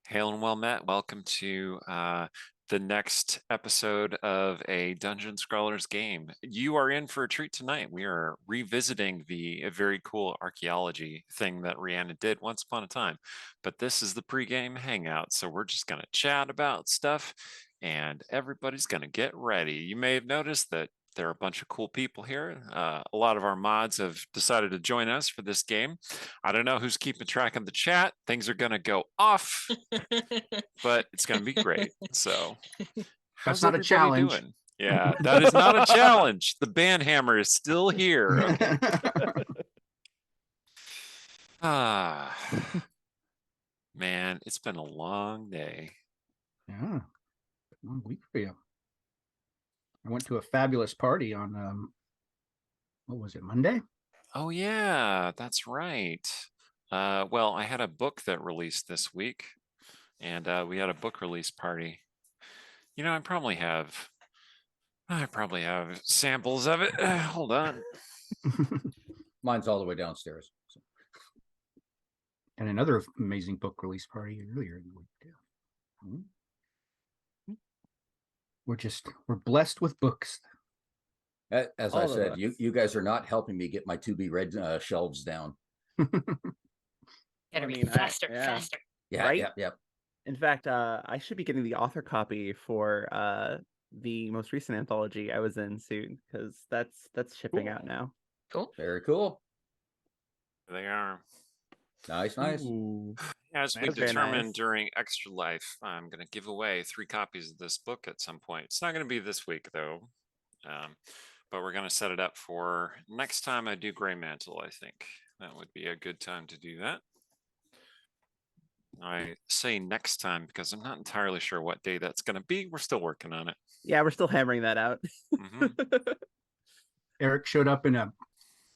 Hail and well met. Welcome to the next episode of a Dungeon Scrawlers game. You are in for a treat tonight. We are revisiting the very cool archaeology thing that Rihanna did once upon a time. But this is the pregame hangout, so we're just going to chat about stuff and everybody's going to get ready. You may have noticed that there are a bunch of cool people here. A lot of our mods have decided to join us for this game. I don't know who's keeping track of the chat. Things are going to go off, but it's going to be great. So, how's That's not a everybody challenge. doing? Yeah, that is not a challenge. The band hammer is still here. Okay. Man, it's been a long day. Yeah, long week for you. I went to a fabulous party on what was it, Monday? Oh yeah, that's right. Well, I had a book that released this week, and we had a book release party. You know, I probably have samples of it. Hold on. Mine's all the way downstairs. So. And another amazing book release party earlier in the week too. We're blessed with books. As I said, you guys are not helping me get my to be read shelves down. Gotta read faster. Yeah, Right? yep. In fact, I should be getting the author copy for the most recent anthology I was in soon, because that's shipping out now. Cool. Very cool. They are. Nice. Ooh. As we That's very determined nice. during Extra Life, I'm going to give away 3 copies of this book at some point. It's not going to be this week, though. But we're going to set it up for next time I do Grey Mantle, I think. That would be a good time to do that. I say next time because I'm not entirely sure what day that's going to be. We're still working on it. Yeah, we're still hammering that out. Eric showed up in a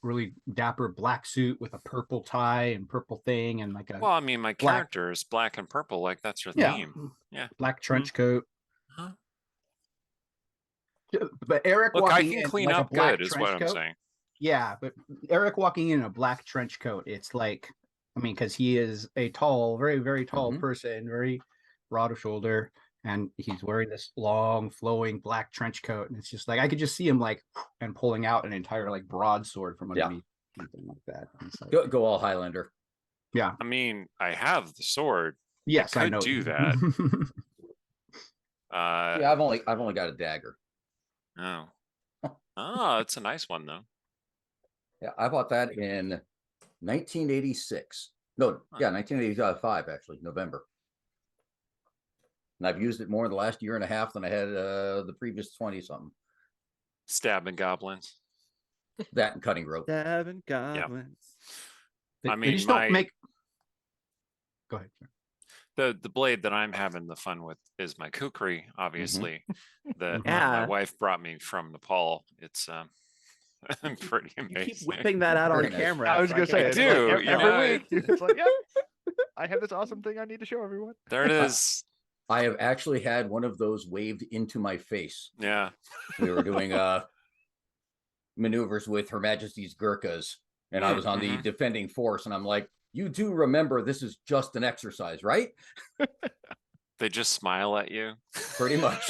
really dapper black suit with a purple tie and purple thing and like a Well, I mean, my character is black and purple, like that's your theme. Yeah. Black trench coat. Huh? But Eric Look, I walking can in clean like up a black good is trench what coat. I'm saying. Yeah, but Eric walking in a black trench coat, it's like, I mean, because he is a tall, very, very tall person, very broad of shoulder, and he's wearing this long, flowing black trench coat, and it's just like I could just see him like and pulling out an entire like broadsword from underneath, something like that. Like, go all Highlander. Yeah, I mean, I have the sword. Yes, I know. Do that. Yeah, I've only got a dagger. Oh, it's a nice one though. Yeah, I bought that in 1986. No, 1985 actually, November. And I've used it more in the last year and a half than I had the previous 20 something. Stabbing goblins. That and cutting rope. Stabbing goblins. I mean, they just don't make. Go ahead. The blade that I'm having the fun with is my kukri, obviously. That my wife brought me from Nepal. It's pretty amazing. You keep whipping that out on camera. I was gonna say, I do. Like every week. It's like, yeah, I have this awesome thing I need to show everyone. There it is. I have actually had one of those waved into my face. Yeah. We were doing maneuvers with Her Majesty's Gurkhas, and I was on the defending force, and I'm like, you do remember this is just an exercise, right? They just smile at you. Pretty much.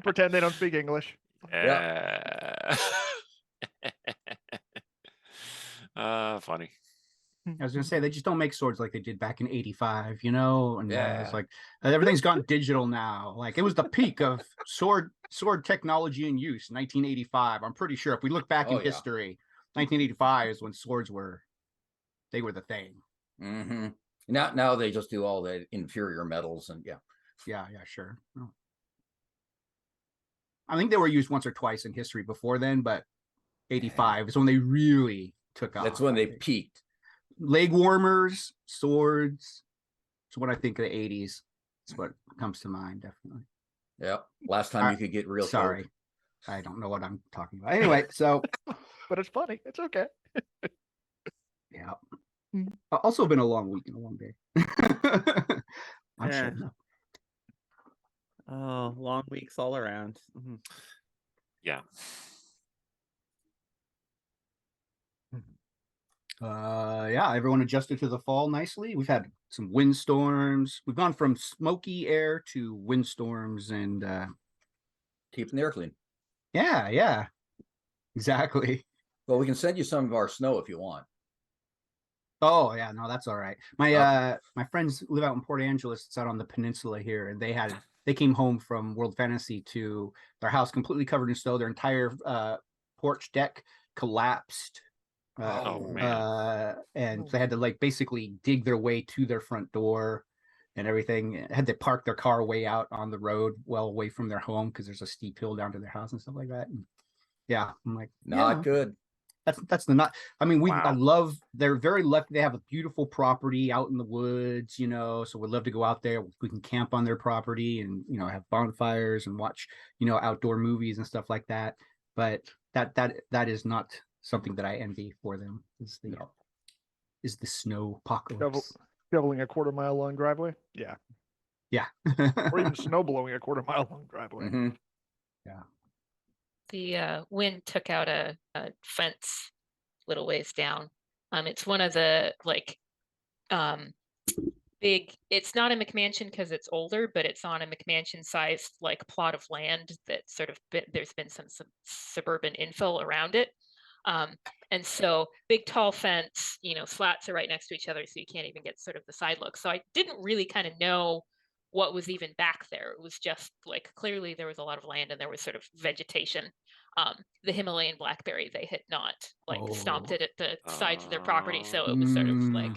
Pretend they don't speak English. Yeah. Funny. I was gonna say they just don't make swords like they did back in '85, you know. And it's like everything's gone digital now. Like it was the peak of sword technology in use, 1985. I'm pretty sure if we look back in history, 1985 is when swords were the thing. Now they just do all the inferior metals and sure. Oh. I think they were used once or twice in history before then, but 85 is when they really took off. That's when they peaked. Leg warmers, swords. It's what I think of the 80s. It's what comes to mind, definitely. Yep. Last time you could get real. Sorry. I don't know what I'm talking about. Anyway, so but it's funny. It's okay. Yeah. Also been a long week and a long day. I'm sure. Oh, long weeks all around. Yeah. Yeah, everyone adjusted to the fall nicely. We've had some windstorms. We've gone from smoky air to windstorms, and Keeping the air clean. yeah, exactly. Well, we can send you some of our snow if you want. Oh yeah, no, that's all right. My Okay. my friends live out in Port Angeles. It's out on the peninsula here, and they came home from World Fantasy to their house completely covered in snow. Their entire porch deck collapsed. Oh man. And they had to like basically dig their way to their front door and everything. Had to park their car way out on the road, well away from their home because there's a steep hill down to their house and stuff like that. And yeah, I'm like, Not good. That's the not. I mean, I Wow. love. They're very lucky. They have a beautiful property out in the woods, you know. So we'd love to go out there. We can camp on their property and have bonfires and watch outdoor movies and stuff like that. But that is not something that I envy for them. Is the snow apocalypse? Shoveling a quarter-mile long driveway. Yeah. Yeah. Or even snow blowing a quarter-mile long driveway. Mm-hmm. Yeah. The wind took out a fence little ways down. It's one of the big. It's not a McMansion because it's older, but it's on a McMansion-sized like plot of land that sort of there's been some suburban infill around it. And so big tall fence, slats are right next to each other, so you can't even get sort of the side look. So I didn't really kind of know what was even back there. It was just like clearly there was a lot of land and there was sort of vegetation. The Himalayan blackberry, they had not stomped it at the sides of their property, so it was sort of like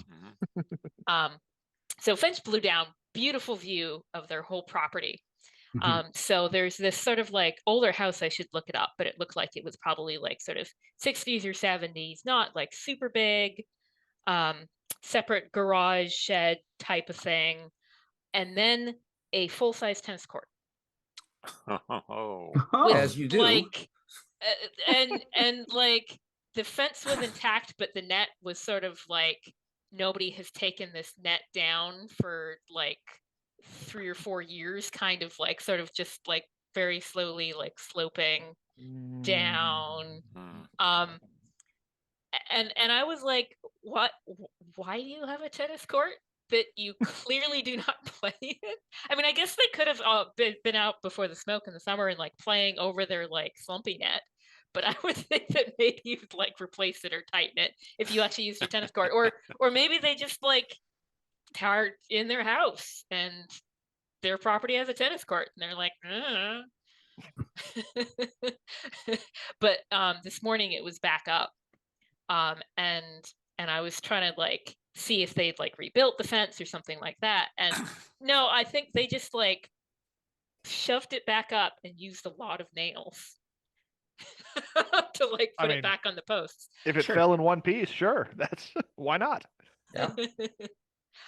so fence blew down, beautiful view of their whole property. So there's this sort of like older house, I should look it up, but it looked like it was probably like sort of 60s or 70s, not like super big, separate garage shed type of thing, and then a full-size tennis court. Oh. Oh. As you do. Like, and like the fence was intact, but the net was sort of like nobody has taken this net down for like 3 or 4 years, kind of like sort of just like very slowly like sloping down. And I was like, what? Why do you have a tennis court that you clearly do not play in? I mean, I guess they could have been out before the smoke in the summer and like playing over their like slumpy net. But I would think that maybe you'd like replace it or tighten it if you actually use your tennis court, or maybe they just like are in their house and their property has a tennis court and they're like, but this morning it was back up, and I was trying to like see if they'd like rebuilt the fence or something like that, and no, I think they just like shoved it back up and used a lot of nails to like put it back on the posts. If it fell in one piece, sure, that's why not. Yeah.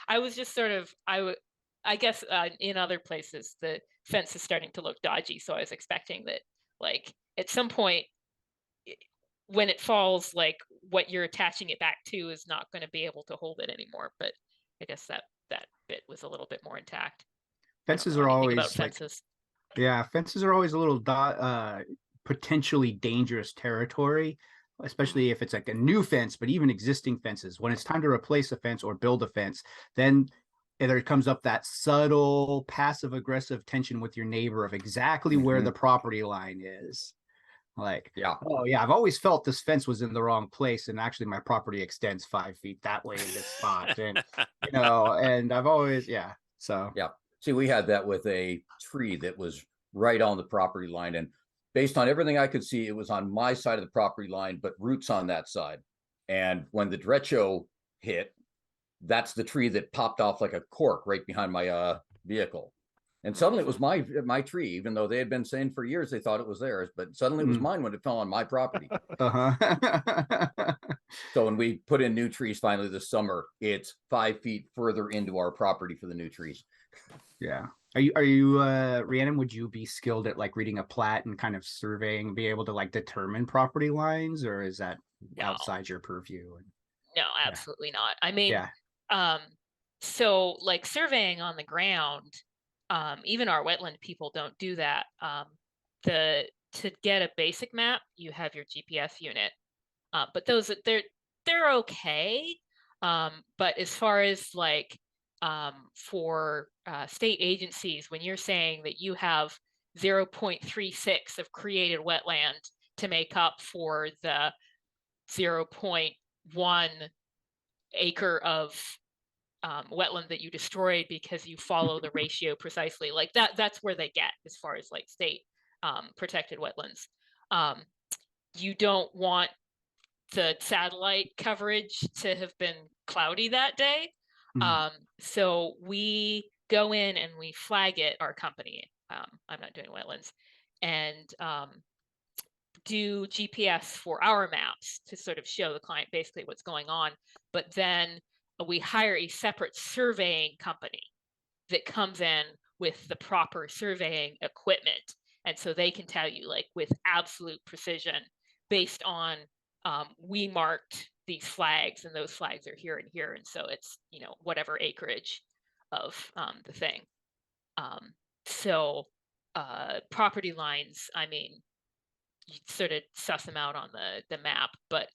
I was just sort of I guess in other places the fence is starting to look dodgy, so I was expecting that like at some point when it falls, like what you're attaching it back to is not going to be able to hold it anymore. But I guess that bit was a little bit more intact. Fences are always like, fences. Yeah, fences are always a little potentially dangerous territory, especially if it's like a new fence, but even existing fences. When it's time to replace a fence or build a fence, then there comes up that subtle passive aggressive tension with your neighbor of exactly where the property line is. Like, oh yeah, I've always felt this fence was in the wrong place, and actually my property extends 5 feet that way in this spot, and and I've always so See, we had that with a tree that was right on the property line, and based on everything I could see, it was on my side of the property line, but roots on that side. And when the derecho hit, that's the tree that popped off like a cork right behind my vehicle. And suddenly it was my tree, even though they had been saying for years they thought it was theirs, but suddenly it was mine when it fell on my property. So when we put in new trees finally this summer, it's 5 feet further into our property for the new trees. Yeah. Are you Rhiannon, would you be skilled at like reading a plat and kind of surveying, be able to like determine property lines, or is that outside your purview? No, absolutely not. I mean, so like surveying on the ground, even our wetland people don't do that. To get a basic map, you have your GPS unit, but those they're okay. But as far as like for state agencies, when you're saying that you have 0.36 of created wetland to make up for the 0.1 acre of wetland that you destroyed because you follow the ratio precisely, like that's where they get as far as like state protected wetlands. You don't want the satellite coverage to have been cloudy that day. So we go in and we flag it, our company, I'm not doing wetlands, and do GPS for our maps to sort of show the client basically what's going on. But then we hire a separate surveying company that comes in with the proper surveying equipment. And so they can tell you like with absolute precision based on we marked these flags and those flags are here and here. And so it's, you know, whatever acreage of the thing. So property lines, I mean, you sort of suss them out on the map, but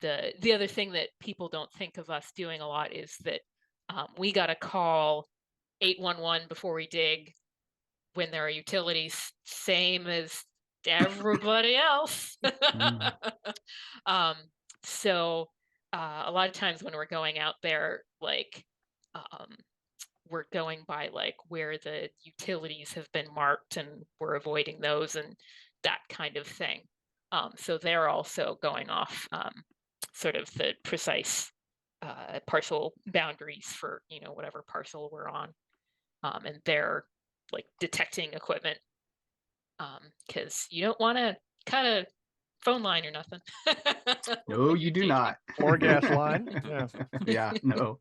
the other thing that people don't think of us doing a lot is that we got to call 811 before we dig when there are utilities, same as everybody else. So a lot of times when we're going out there, like we're going by like where the utilities have been marked and we're avoiding those and that kind of thing. So they're also going off sort of the precise parcel boundaries for, you know, whatever parcel we're on. And they're like detecting equipment because you don't want to cut a phone line or nothing. No, you do not. Or gas line. Yeah. Yeah, no.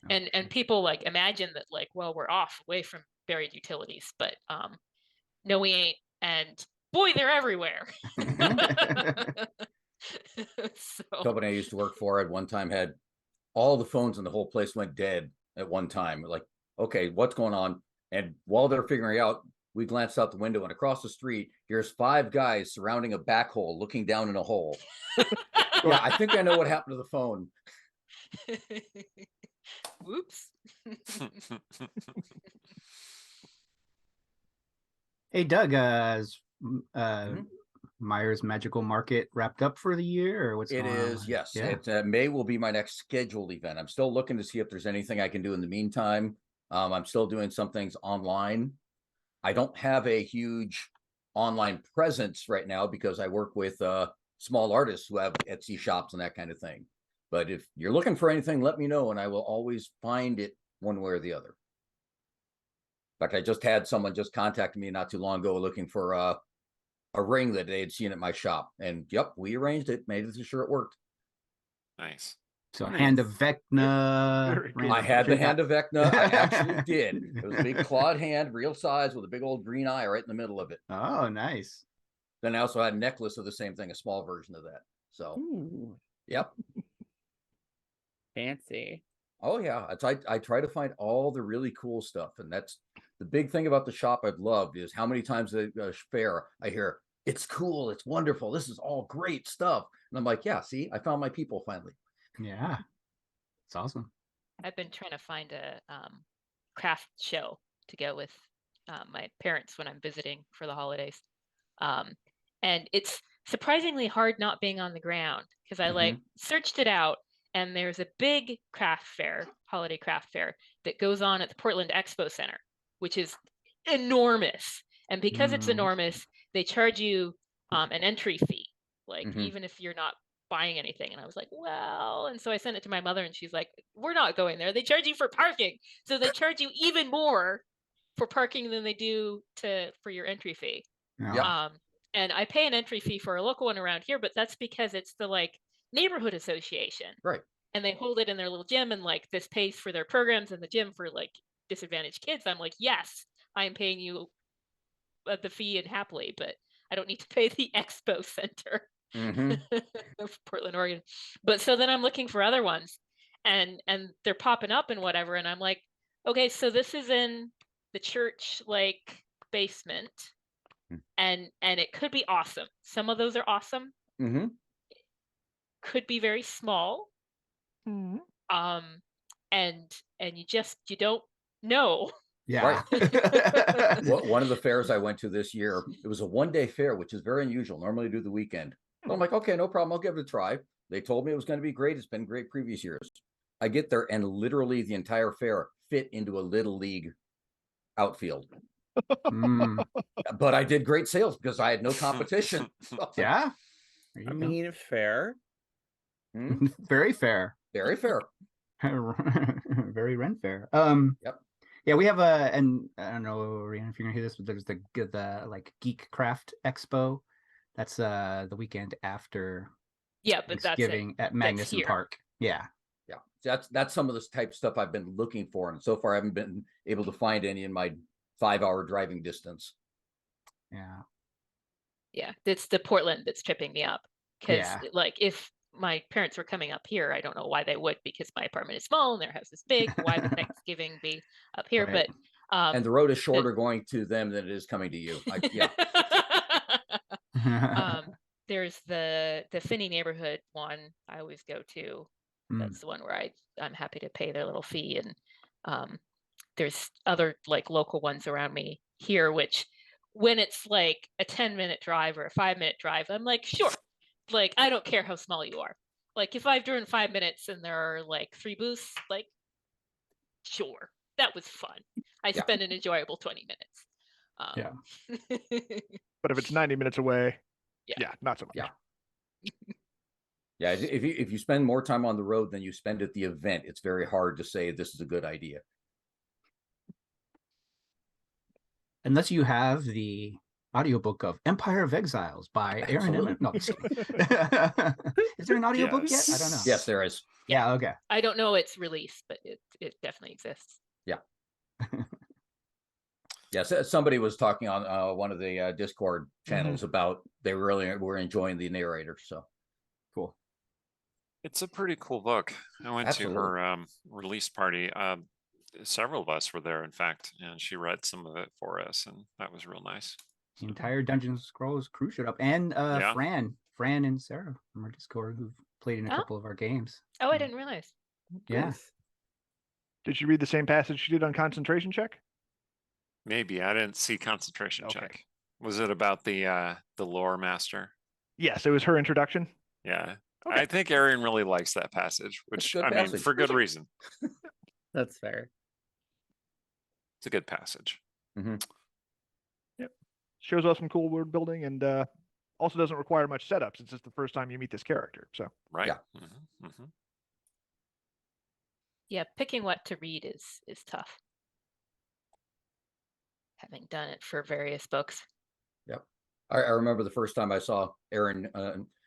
And people like imagine that like, well, we're off away from buried utilities, but no, we ain't. And boy, they're everywhere. So Company I used to work for at one time had all the phones in the whole place went dead at one time. Like, okay, what's going on? And while they're figuring out, we glanced out the window and across the street, here's 5 guys surrounding a back hole, looking down in a hole. Yeah, I think I know what happened to the phone. whoops. Hey, Doug, is Myers Magical Market wrapped up for the year, or what's It going on? is, yes. Yeah. It May will be my next scheduled event. I'm still looking to see if there's anything I can do in the meantime. I'm still doing some things online. I don't have a huge online presence right now because I work with small artists who have Etsy shops and that kind of thing. But if you're looking for anything, let me know and I will always find it one way or the other. In fact, I just had someone just contact me not too long ago looking for a ring that they had seen at my shop. And yep, we arranged it, made sure it worked. Nice. So Nice. Hand of Vecna. Very good. I had the Hand of Vecna. I actually did. It was a big clawed hand, real size, with a big old green eye right in the middle of it. Oh, nice. Then I also had a necklace of the same thing, a small version of that. So, Ooh, yep. fancy. Oh yeah, I try to find all the really cool stuff, and that's the big thing about the shop I've loved is how many times at the fair I hear it's cool, it's wonderful, this is all great stuff, and I'm like, yeah, see, I found my people finally. Yeah, it's awesome. I've been trying to find a craft show to go with my parents when I'm visiting for the holidays. And it's surprisingly hard not being on the ground because I like searched it out and there's a big craft fair, holiday craft fair that goes on at the Portland Expo Center, which is enormous. And because it's enormous, they charge you an entry fee, like even if you're not buying anything. And I was like, well, and so I sent it to my mother and she's like, we're not going there. They charge you for parking. So they charge you even more for parking than they do for your entry fee. Yeah. And I pay an entry fee for a local one around here, but that's because it's the like neighborhood association. Right. And they hold it in their little gym and like this pays for their programs in the gym for like disadvantaged kids. I'm like, yes, I am paying you the fee and happily, but I don't need to pay the expo center of Portland, Oregon. But so then I'm looking for other ones and they're popping up and whatever. And I'm like, okay, so this is in the church like basement and it could be awesome. Some of those are awesome. could be very small. Mhm. And you don't know. Yeah. One of the fairs I went to this year, it was a 1-day fair, which is very unusual. Normally do the weekend. So I'm like, okay, no problem. I'll give it a try. They told me it was going to be great. It's been great previous years. I get there and literally the entire fair fit into a little league outfield. Mm, But I did great sales because I had no competition. So, yeah. There you I go. mean, fair. Very fair. very fair. Very Ren fair. Yep. Yeah, we have and I don't know, Rihanna, if you're gonna hear this, but there's the like Geek Craft Expo. That's the weekend after Yeah, but that's Thanksgiving at Magnuson here. Park. Yeah. Yeah. That's some of this type of stuff I've been looking for. And so far I haven't been able to find any in my 5-hour driving distance. Yeah. Yeah, it's the Portland that's tripping me up. Because Yeah. like if my parents were coming up here, I don't know why they would, because my apartment is small and their house is big. Why would Thanksgiving be up here? Right. But And the road is shorter going to them than it is coming to you. Yeah. There's the Finney neighborhood one I always go to. Mm. That's the one where I'm happy to pay their little fee. And there's other like local ones around me here, which when it's like a 10-minute drive or a 5-minute drive, I'm like, sure. Like, I don't care how small you are. Like, if I've driven 5 minutes and there are like 3 booths, like, sure, that was fun. I Yeah. spent an enjoyable 20 minutes. Yeah. But if it's 90 minutes away, Yeah. yeah, not so much. Yeah. Yeah. If you spend more time on the road than you spend at the event, it's very hard to say this is a good idea. Unless you have the audiobook of Empire of Exiles by Aaron Absolutely. Emmett. No, I'm just kidding. Is there an audiobook yet? I don't know. Yes, there is. Yeah, okay. I don't know its release, but it definitely exists. Yeah. Yes, somebody was talking on one of the Discord channels about they really were enjoying the narrator. So Cool. It's a pretty cool book. I went Absolutely. to her release party. Several of us were there, in fact, and she read some of it for us, and that was real nice. The entire Dungeons & Scrolls crew showed up, and Yeah. Fran and Sarah from our Discord who've played in a Oh. couple of our games. Oh, I didn't realize. Yeah. Nice. Did you read the same passage she did on concentration check? Maybe I didn't see concentration Okay. check. Was it about the lore master? Yes, it was her introduction. Yeah. Okay. I think Aaron really likes that passage, which good I mean, passage. for good reason. That's fair. It's a good passage. Shows off some cool world building and also doesn't require much setup since it's the first time you meet this character. So Right. Yeah. Yeah, picking what to read is tough. Having done it for various books. Yep. I remember the first time I saw Erin,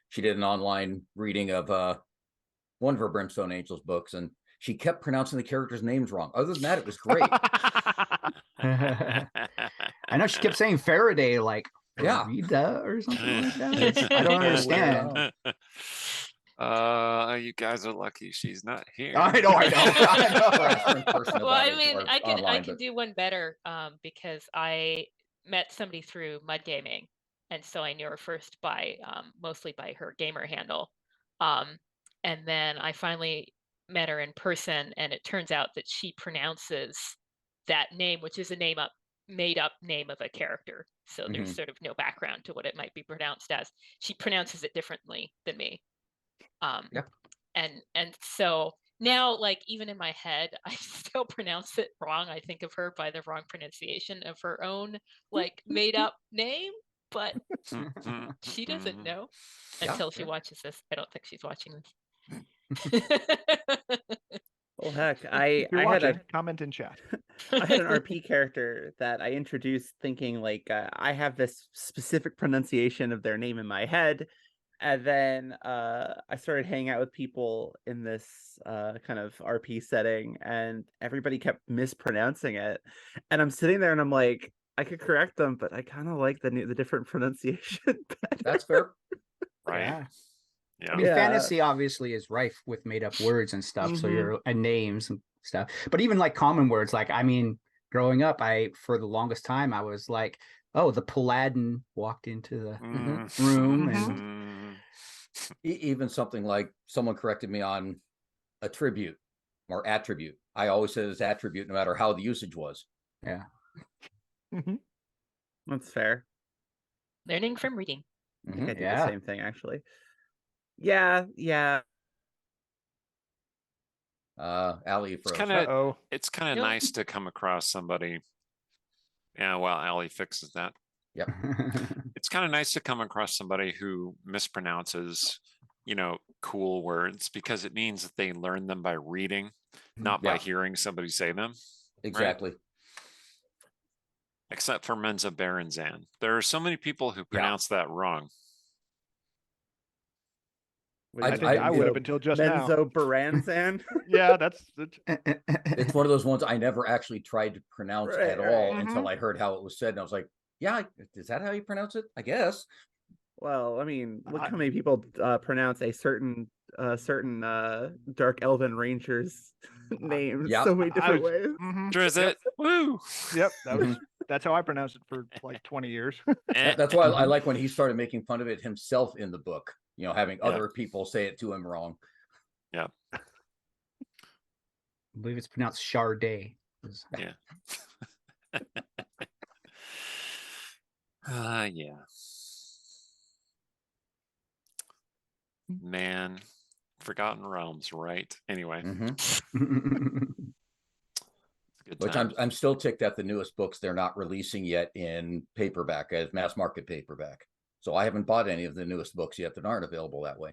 she did an online reading of one of her Brimstone Angels books, and she kept pronouncing the characters' names wrong. Other than that, it was great. I know she kept saying Faraday, like Yeah. Farida or something like that. I don't understand. You guys are lucky she's not here. I know. Well, I mean, I can do one better because I met somebody through Mud Gaming, and so I knew her first by mostly by her gamer handle, and then I finally met her in person, and it turns out that she pronounces that name, which is a made up name of a character. So there's sort of no background to what it might be pronounced as. She pronounces it differently than me. And so now, like, even in my head, I still pronounce it wrong. I think of her by the wrong pronunciation of her own like made up name, but she doesn't know until she watches this. I don't think she's watching this. Well, heck, if I you're had watching, comment in chat. I had an RP character that I introduced thinking like I have this specific pronunciation of their name in my head. And then I started hanging out with people in this kind of RP setting, and everybody kept mispronouncing it. And I'm sitting there and I'm like, I could correct them, but I kind of like the different pronunciation better. That's fair. Right. Yeah. Yeah. I mean, fantasy obviously is rife with made up words and stuff. So you're names and stuff. But even like common words, like, I mean, growing up, for the longest time, I was like, oh, the Paladin walked into the room and Even something like someone corrected me on attribute or attribute. I always said it's attribute no matter how the usage was. Yeah. That's fair. Learning from reading. I think I do the Yeah. same thing actually. Yeah. Allie It's froze. kind of Uh-oh. it's kind of Nope. nice to come across somebody. Yeah, well, Allie fixes that. Yep. It's kind of nice to come across somebody who mispronounces, cool words, because it means that they learn them by reading, not by Yeah. hearing somebody say them. Exactly. Except for Menza Berenzan. There are so many people who pronounce that wrong. I think I would have until just now. Menzo Baranzan. Yeah, that's It's one of those ones I never actually tried to pronounce Right, at all right. until I heard how it was said, and I was like, "Yeah, is that how you pronounce it? I guess." Well, I mean, look how many people pronounce a certain Dark Elven Ranger's name Yep. so many different ways. Drizzt, woo! Yep, that's how I pronounced it for like 20 years. That's why I like when he started making fun of it himself in the book. Having other people say it to him wrong. Yeah. I believe it's pronounced Charday. Yeah. Yeah. Man, Forgotten Realms, right? Anyway, good Which time. I'm still ticked at the newest books they're not releasing yet in paperback, as mass market paperback. So I haven't bought any of the newest books yet that aren't available that way.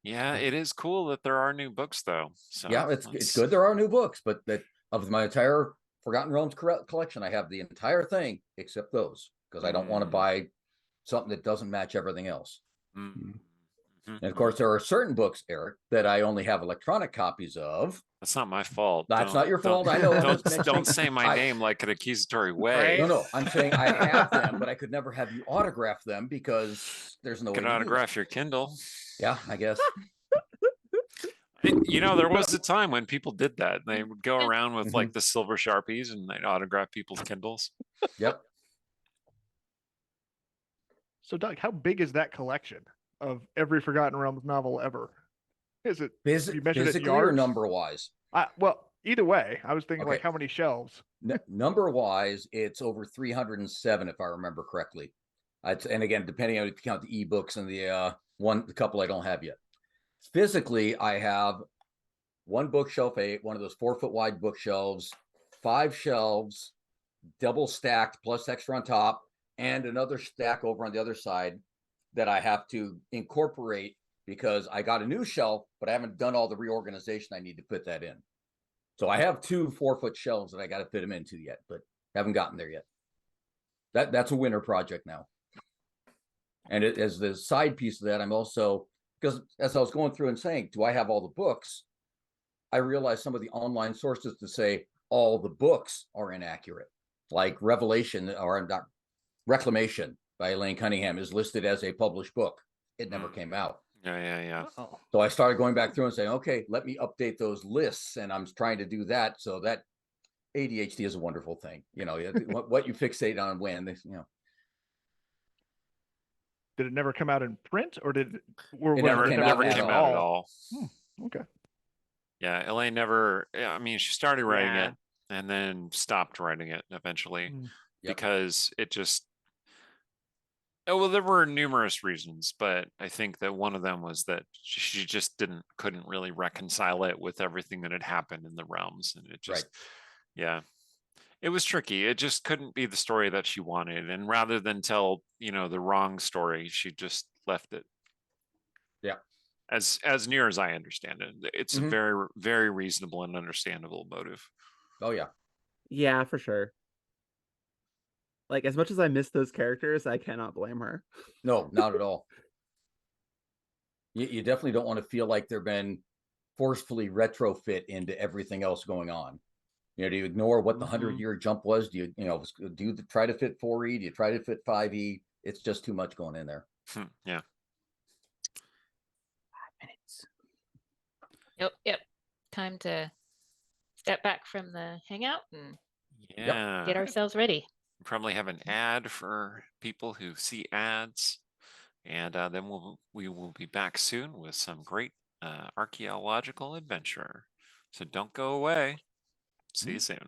Yeah, it is cool that there are new books, though. So Yeah, it's good. There are new books, but that of my entire Forgotten Realms collection, I have the entire thing except those because I don't want to buy something that doesn't match everything else. And of course, there are certain books, Eric, that I only have electronic copies of. That's not my fault. That's not your fault. I know. Don't say my name like an accusatory way. No, no. I'm saying I have them, but I could never have you autograph them because there's no way Could to do autograph that. your Kindle. Yeah, I guess. There was a time when people did that. They would go around with like the silver Sharpies and they'd autograph people's Kindles. Yep. So, Doug, how big is that collection of every Forgotten Realms novel ever? Is it you measured physically it yards? or number wise? Well, either way. I was thinking Okay. like how many shelves? Number wise, it's over 307 if I remember correctly. And again, depending on if you count the ebooks and the couple I don't have yet. Physically, I have one bookshelf, one of those 4-foot wide bookshelves, 5 shelves, double stacked plus extra on top, and another stack over on the other side that I have to incorporate because I got a new shelf, but I haven't done all the reorganization I need to put that in. So I have 2 4-foot shelves that I got to fit them into yet, but haven't gotten there yet. That's a winter project now. And as the side piece of that, I'm also, because as I was going through and saying, do I have all the books? I realized some of the online sources to say all the books are inaccurate, like Revelation or not Reclamation by Elaine Cunningham is listed as a published book. It never came out. Yeah. Uh-oh. So I started going back through and saying, okay, let me update those lists. And I'm trying to do that. So that ADHD is a wonderful thing. What you fixate on when, Did it never come out in print, or It never came out came out at all. Okay. Yeah, Elaine never. I mean, she started writing it and then stopped writing it eventually because it just. Oh, well, there were numerous reasons, but I think that one of them was that she just couldn't really reconcile it with everything that had happened in the realms, and it just, it was tricky. It just couldn't be the story that she wanted, and rather than tell the wrong story, she just left it. Yeah. As near as I understand it, it's a very, very reasonable and understandable motive. Oh yeah. Yeah, for sure. Like, as much as I miss those characters, I cannot blame her. No, not at all. You definitely don't want to feel like they've been forcefully retrofit into everything else going on. Do you ignore what the 100-year jump was? Do you try to fit 4E? Do you try to fit 5E? It's just too much going in there. Yeah. 5 minutes. Yep. Time to step back from the hangout and get ourselves ready. Probably have an ad for people who see ads. And then we will be back soon with some great archaeological adventure. So don't go away. See you soon.